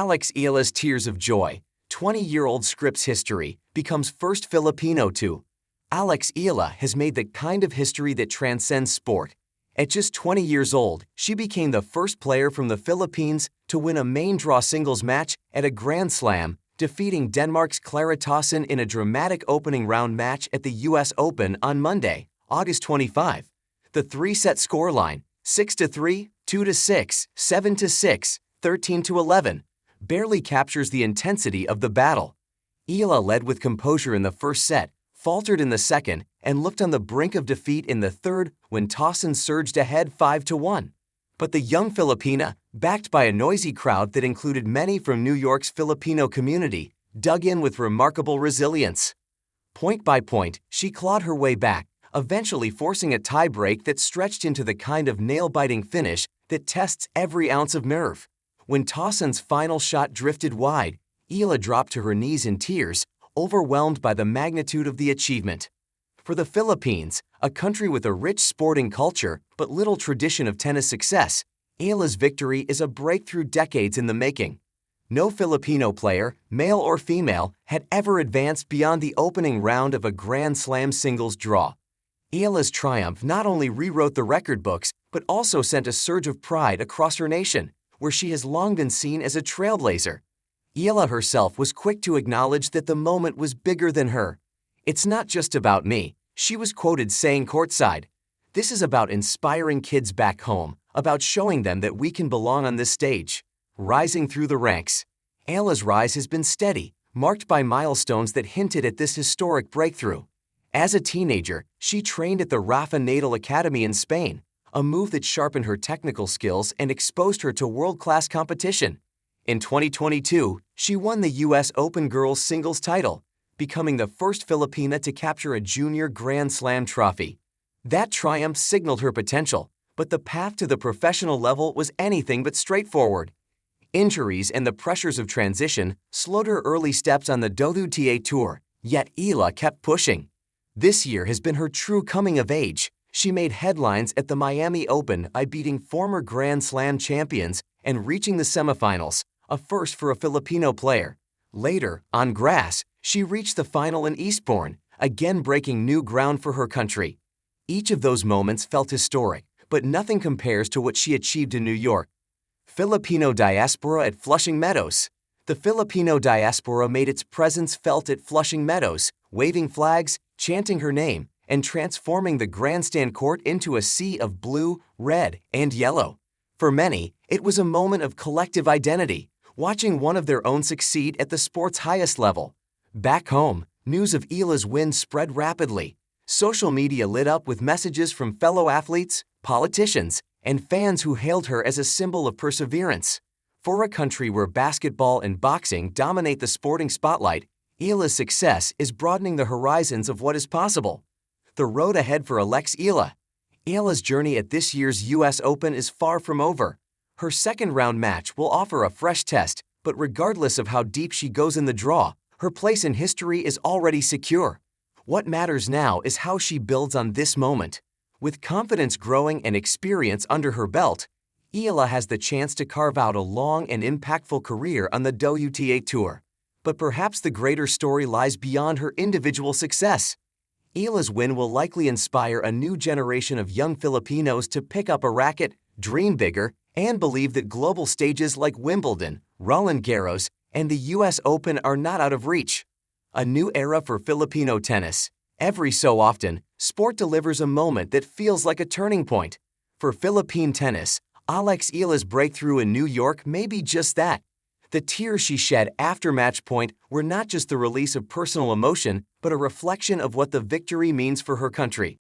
Eala's tears of joy, 20-year-old scripts history, becomes first Filipino to. Eala has made the kind of history that transcends sport. At just 20 years old, she became the first player from the Philippines to win a main draw singles match at a Grand Slam, defeating Denmark's Clara Tauson in a dramatic opening round match at the US Open on Monday, August 25. The three-set scoreline, 6-3, 2-6, 7-6, 13-11, barely captures the intensity of the battle. Eala led with composure in the first set, faltered in the second, and looked on the brink of defeat in the third when Tauson surged ahead 5-1. But the young Filipina, backed by a noisy crowd that included many from New York's Filipino community, dug in with remarkable resilience. Point by point, she clawed her way back, eventually forcing a tie-break that stretched into the kind of nail-biting finish that tests every ounce of nerve. When Tauson's final shot drifted wide, Eala dropped to her knees in tears, overwhelmed by the magnitude of the achievement. For the Philippines, a country with a rich sporting culture but little tradition of tennis success, Eala's victory is a breakthrough decades in the making. No Filipino player, male or female, had ever advanced beyond the opening round of a Grand Slam singles draw. Eala's triumph not only rewrote the record books, but also sent a surge of pride across her nation, where she has long been seen as a trailblazer. Eala herself was quick to acknowledge that the moment was bigger than her. "It's not just about me," she was quoted saying courtside. "This is about inspiring kids back home, about showing them that we can belong on this stage." Rising through the ranks, Eala's rise has been steady, marked by milestones that hinted at this historic breakthrough. As a teenager, she trained at the Rafa Nadal Academy in Spain, a move that sharpened her technical skills and exposed her to world-class competition. In 2022, she won the US Open girls singles title, becoming the first Filipina to capture a junior Grand Slam trophy. That triumph signaled her potential, but the path to the professional level was anything but straightforward. Injuries and the pressures of transition slowed her early steps on the WTA Tour, yet Eala kept pushing. This year has been her true coming of age. She made headlines at the Miami Open by beating former Grand Slam champions and reaching the semifinals, a first for a Filipino player. Later, on grass, she reached the final in Eastbourne, again breaking new ground for her country. Each of those moments felt historic, but nothing compares to what she achieved in New York. Filipino diaspora at Flushing Meadows. The Filipino diaspora made its presence felt at Flushing Meadows, waving flags, chanting her name, and transforming the grandstand court into a sea of blue, red, and yellow. For many, it was a moment of collective identity, watching one of their own succeed at the sport's highest level. Back home, news of Eala's win spread rapidly. Social media lit up with messages from fellow athletes, politicians, and fans who hailed her as a symbol of perseverance. For a country where basketball and boxing dominate the sporting spotlight, Eala's success is broadening the horizons of what is possible. The road ahead for Eala. Eala's journey at this year's US Open is far from over. Her second-round match will offer a fresh test, but regardless of how deep she goes in the draw, her place in history is already secure. What matters now is how she builds on this moment. With confidence growing and experience under her belt, Eala has the chance to carve out a long and impactful career on the WTA Tour. But perhaps the greater story lies beyond her individual success. Eala's win will likely inspire a new generation of young Filipinos to pick up a racket, dream bigger, and believe that global stages like Wimbledon, Roland Garros, and the US Open are not out of reach. A new era for Filipino tennis. Every so often, sport delivers a moment that feels like a turning point. For Philippine tennis, Eala's breakthrough in New York may be just that. The tears she shed after match point were not just the release of personal emotion, but a reflection of what the victory means for her country.